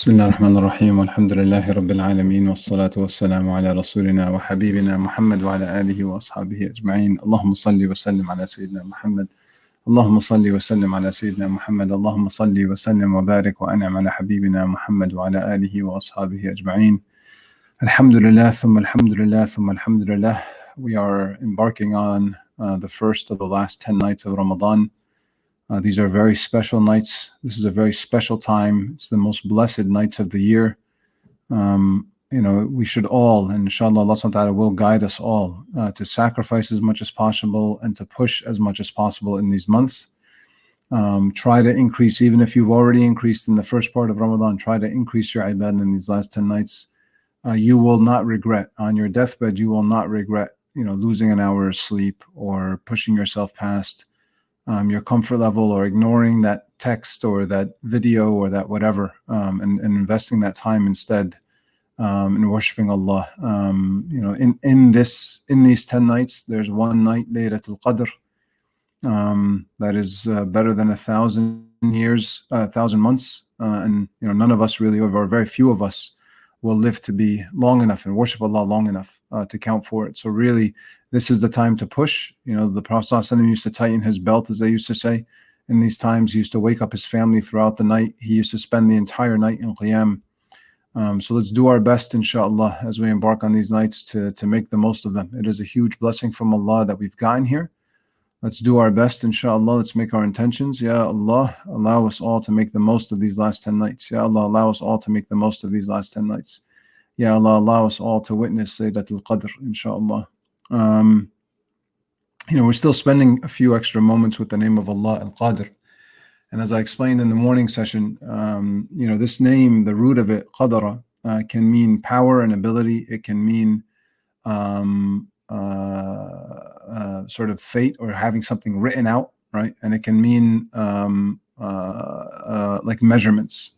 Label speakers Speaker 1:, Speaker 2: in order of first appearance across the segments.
Speaker 1: بسم الله الرحمن الرحيم والحمد لله رب العالمين والصلاة والسلام على رسولنا وحبيبنا محمد وعلى آله وأصحابه أجمعين. اللهم صل وسلم على سيدنا محمد. اللهم صل وسلم على سيدنا محمد. اللهم صل وسلم وبارك وأنعم على حبيبنا محمد وعلى آله وأصحابه أجمعين. Alhamdulillah, thumma alhamdulillah, thumma alhamdulillah. We are embarking on the first of the last 10 nights of Ramadan. These are very special nights. This is a very special time. It's the most blessed nights of the year. We should all, and inshallah, Allah subhanahu wa ta'ala will guide us all to sacrifice as much as possible and to push as much as possible in these months. Try to increase, even if you've already increased in the first part of Ramadan, try to increase your ibadah in these last 10 nights. You will not regret. On your deathbed, you will not regret, losing an hour's sleep or pushing yourself past your comfort level, or ignoring that text or that video or that whatever, and investing that time instead in worshiping Allah. In these 10 nights, there's one night, Laylatul Qadr, that is better than 1,000 years, 1,000 months, and none of us really, or very few of us, will live to be long enough and worship Allah long enough to count for it. So really, this is the time to push. The Prophet ﷺ used to tighten his belt, as they used to say. In these times, he used to wake up his family throughout the night. He used to spend the entire night in qiyam. So let's do our best, inshallah, as we embark on these nights to make the most of them. It is a huge blessing from Allah that we've gotten here. Let's do our best, inshallah. Let's make our intentions. Ya Allah, allow us all to make the most of these last 10 nights. Ya Allah, allow us all to make the most of these last 10 nights. Ya Allah, allow us all to witness Laylatul Qadr, inshallah. We're still spending a few extra moments with the name of Allah, Al-Qadr. And as I explained in the morning session, this name, the root of it, Qadara, can mean power and ability. It can mean sort of fate, or having something written out, right? And it can mean like measurements.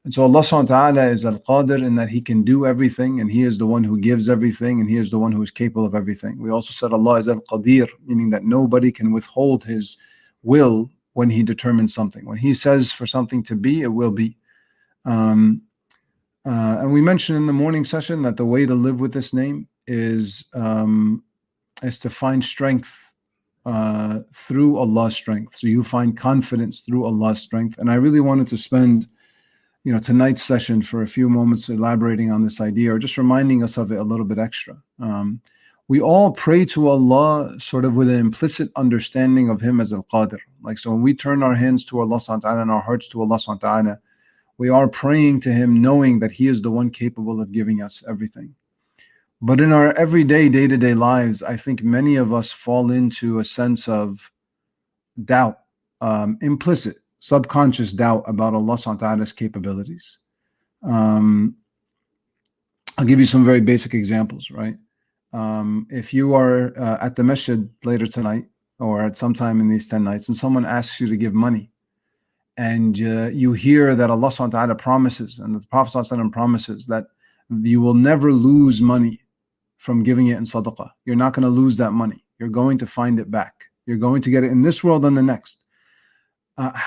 Speaker 1: And so Allah subhanahu wa ta'ala is Al-Qadir, in that He can do everything, and He is the one who gives everything, and He is the one who is capable of everything. We also said Allah is Al-Qadir, meaning that nobody can withhold His will when He determines something. When He says for something to be, it will be. And we mentioned in the morning session that the way to live with this name is to find strength through Allah's strength. So you find confidence through Allah's strength. And I really wanted to spend tonight's session for a few moments elaborating on this idea, or just reminding us of it a little bit extra. We all pray to Allah sort of with an implicit understanding of Him as Al-Qadir. Like, so when we turn our hands to Allah subhanahu wa ta'ala and our hearts to Allah subhanahu wa ta'ala, we are praying to Him knowing that He is the one capable of giving us everything. But in our everyday, day-to-day lives, I think many of us fall into a sense of doubt, implicit, subconscious doubt about Allah subhanahu wa ta'ala's capabilities. I'll give you some very basic examples, right? If you are at the masjid later tonight, or at some time in these 10 nights, and someone asks you to give money, and you hear that Allah subhanahu wa ta'ala promises, and the Prophet sallallahu alaihi wasallam promises, that you will never lose money from giving it in sadaqah. You're not going to lose that money. You're going to find it back. You're going to get it in this world and the next.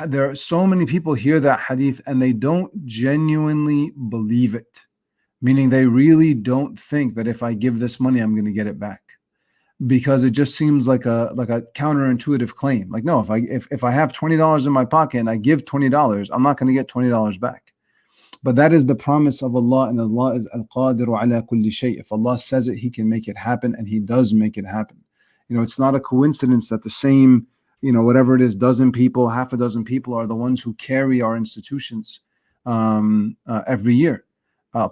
Speaker 1: There are so many people hear that hadith and they don't genuinely believe it, meaning they really don't think that if I give this money, I'm going to get it back, because it just seems like a counterintuitive claim. Like, no, if I have $20 in my pocket and I give $20, I'm not going to get $20 back. But that is the promise of Allah, and Allah is Al-Qadiru ala kulli shay. If Allah says it, He can make it happen, and He does make it happen. It's not a coincidence that the same, whatever it is, dozen people, half a dozen people are the ones who carry our institutions every year.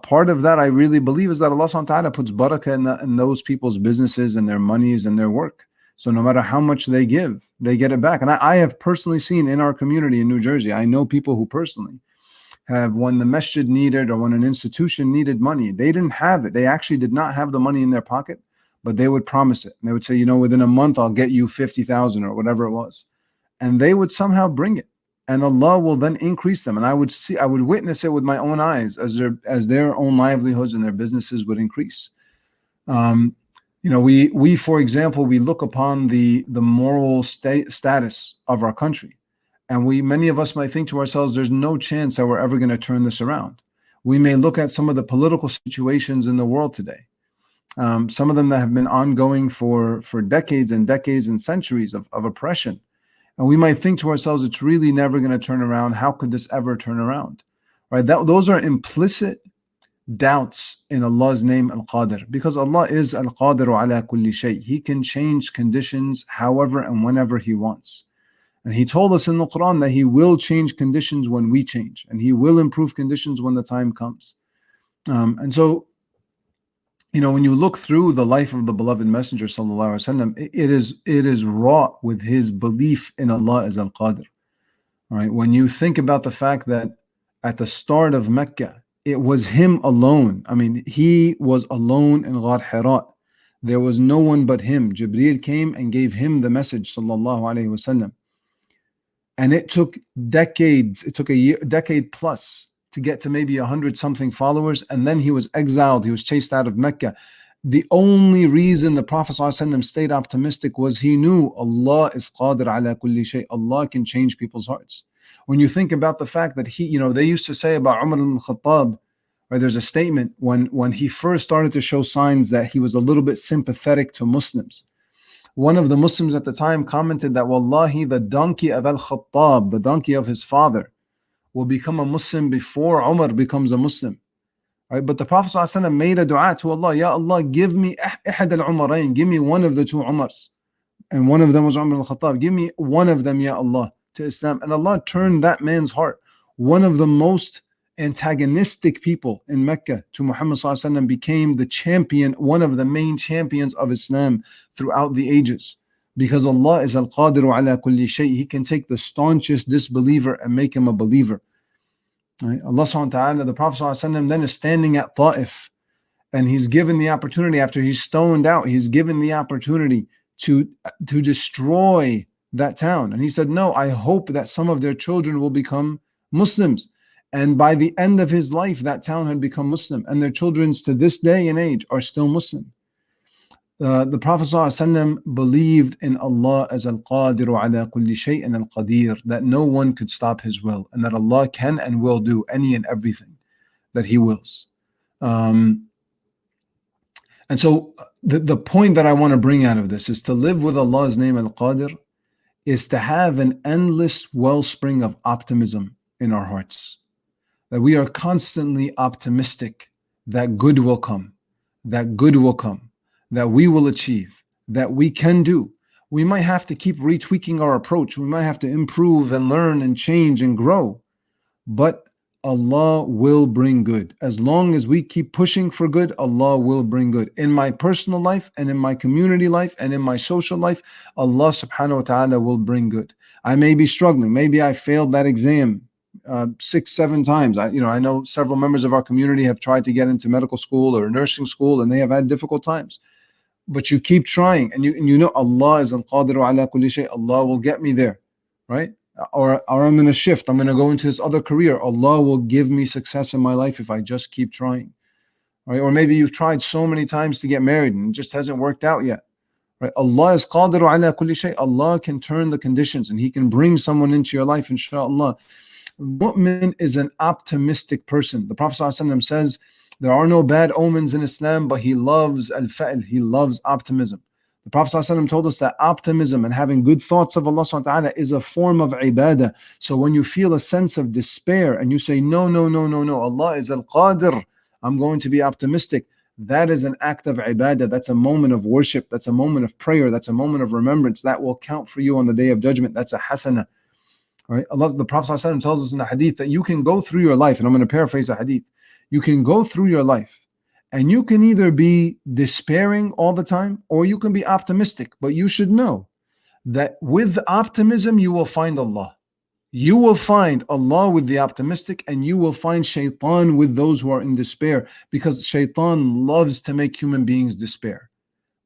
Speaker 1: Part of that, I really believe, is that Allah subhanahu wa ta'ala puts barakah in those people's businesses and their monies and their work. So no matter how much they give, they get it back. And I have personally seen in our community in New Jersey, I know people who personally have, when the masjid needed, or when an institution needed money, they didn't have it. They actually did not have the money in their pocket, but they would promise it. And they would say, within a month, I'll get you 50,000 or whatever it was. And they would somehow bring it. And Allah will then increase them. And I would witness it with my own eyes as their own livelihoods and their businesses would increase. We, for example, we look upon the moral status of our country. And many of us might think to ourselves, there's no chance that we're ever going to turn this around. We may look at some of the political situations in the world today, some of them that have been ongoing for decades and decades and centuries of oppression. And we might think to ourselves, it's really never going to turn around. How could this ever turn around? Right? Those are implicit doubts in Allah's name Al-Qadir, because Allah is Al-Qadiru ala kulli shay. He can change conditions however and whenever He wants. And He told us in the Quran that He will change conditions when we change, and He will improve conditions when the time comes. And so, when you look through the life of the beloved Messenger sallallahu alaihi wasallam, it is wrought with his belief in Allah as Al-Qadir. All right. When you think about the fact that at the start of Mecca, it was him alone. I mean, he was alone in Ghar Hira. There was no one but him. Jibreel came and gave him the message sallallahu alaihi wasallam. And it took decades. It took a decade plus to get to maybe 100-something followers, and then he was exiled. He was chased out of Mecca. The only reason the Prophet ﷺ stayed optimistic was he knew Allah is qadir ala kulli shay. Allah can change people's hearts. When you think about the fact that they used to say about Umar ibn al-Khattab, or there's a statement when he first started to show signs that he was a little bit sympathetic to Muslims. One of the Muslims at the time commented that, Wallahi, the donkey of al-Khattab, the donkey of his father, will become a Muslim before Umar becomes a Muslim. Right? But the Prophet ﷺ made a dua to Allah, Ya Allah, give me ihad al-Umarain, give me one of the two Umars. And one of them was Umar al-Khattab. Give me one of them, Ya Allah, to Islam. And Allah turned that man's heart. One of the most antagonistic people in Mecca to Muhammad ﷺ became the champion, one of the main champions of Islam throughout the ages. Because Allah is Al-Qadiru ala kulli shay. He can take the staunchest disbeliever and make him a believer. Right? Allah subhanahu wa ta'ala, the Prophet ﷺ then is standing at Ta'if, and he's given the opportunity, after he's stoned out, he's given the opportunity to destroy that town. And he said, no, I hope that some of their children will become Muslims. And by the end of his life, that town had become Muslim, and their children to this day and age are still Muslim. The Prophet ﷺ believed in Allah as Al-Qadiru ala kulli shay and Al-Qadir, that no one could stop His will, and that Allah can and will do any and everything that He wills. And so the point that I want to bring out of this is to live with Allah's name Al-Qadir is to have an endless wellspring of optimism in our hearts. That we are constantly optimistic that good will come, that good will come, that we will achieve, that we can do. We might have to keep retweaking our approach. We might have to improve and learn and change and grow. But Allah will bring good. As long as we keep pushing for good, Allah will bring good. In my personal life and in my community life and in my social life, Allah subhanahu wa ta'ala will bring good. I may be struggling. Maybe I failed that exam 6-7 times. I know several members of our community have tried to get into medical school or nursing school, and they have had difficult times. But you keep trying, and you know Allah is Al-Qadiru ala kulli shay. Allah will get me there, right? Or I'm going to shift. I'm going to go into this other career. Allah will give me success in my life if I just keep trying, right? Or maybe you've tried so many times to get married and it just hasn't worked out yet, right? Allah is Qadiru ala kulli shay. Allah can turn the conditions, and He can bring someone into your life, inshallah. Mu'min is an optimistic person. The Prophet ﷺ says, there are no bad omens in Islam, but he loves al-fa'l, he loves optimism. The Prophet ﷺ told us that optimism and having good thoughts of Allah subhanahu wa ta'ala is a form of ibadah. So when you feel a sense of despair and you say, no, Allah is al-Qadir, I'm going to be optimistic, that is an act of ibadah. That's a moment of worship. That's a moment of prayer. That's a moment of remembrance. That will count for you on the Day of Judgment. That's a hasanah. Right? the Prophet ﷺ tells us in the hadith that you can go through your life, and I'm going to paraphrase the hadith. You can go through your life and you can either be despairing all the time or you can be optimistic. But you should know that with optimism, you will find Allah. You will find Allah with the optimistic, and you will find shaitan with those who are in despair, because shaitan loves to make human beings despair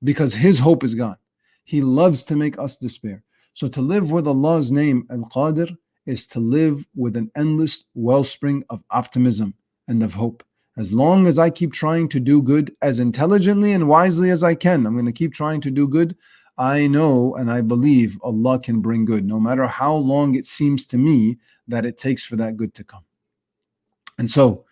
Speaker 1: because his hope is gone. He loves to make us despair. So to live with Allah's name Al-Qadir is to live with an endless wellspring of optimism and of hope. As long as I keep trying to do good as intelligently and wisely as I can, I'm going to keep trying to do good. I know and I believe Allah can bring good, no matter how long it seems to me that it takes for that good to come. And so,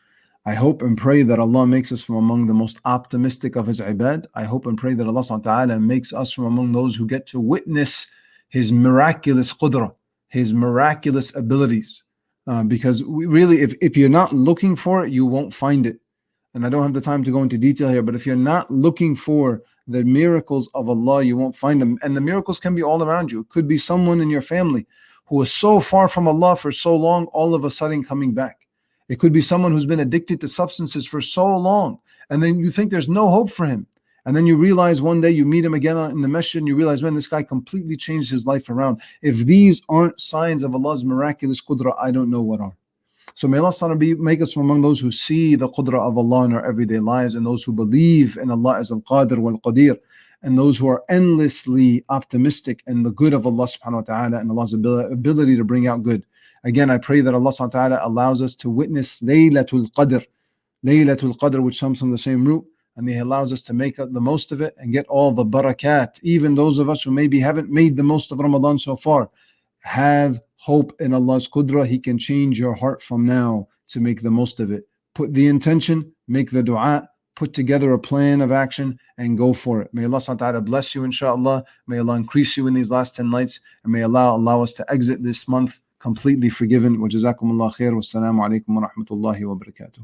Speaker 1: I hope and pray that Allah makes us from among the most optimistic of His ibad. I hope and pray that Allah subhanahu wa ta'ala makes us from among those who get to witness His miraculous qudra, His miraculous abilities. Because we really, if you're not looking for it, you won't find it. And I don't have the time to go into detail here, but if you're not looking for the miracles of Allah, you won't find them. And the miracles can be all around you. It could be someone in your family who was so far from Allah for so long, all of a sudden coming back. It could be someone who's been addicted to substances for so long, and then you think there's no hope for him. And then you realize one day you meet him again in the masjid and you realize, man, this guy completely changed his life around. If these aren't signs of Allah's miraculous qudra, I don't know what are. So may Allah make us from among those who see the qudra of Allah in our everyday lives, and those who believe in Allah as Al-Qadir wal-Qadir, and those who are endlessly optimistic in the good of Allah subhanahu wa ta'ala and Allah's ability to bring out good. Again, I pray that Allah subhanahu wa ta'ala allows us to witness Laylatul Qadr, which comes from the same root, and He allows us to make the most of it and get all the barakat. Even those of us who maybe haven't made the most of Ramadan so far, have hope in Allah's qudra. He can change your heart from now to make the most of it. Put the intention, make the dua, put together a plan of action, and go for it. May Allah subhanahu wa ta'ala bless you, inshaAllah. May Allah increase you in these last 10 nights, and may Allah allow us to exit this month completely forgiven. Wa jazakumullah khair. Wassalamu alaikum wa rahmatullahi wa barakatuh.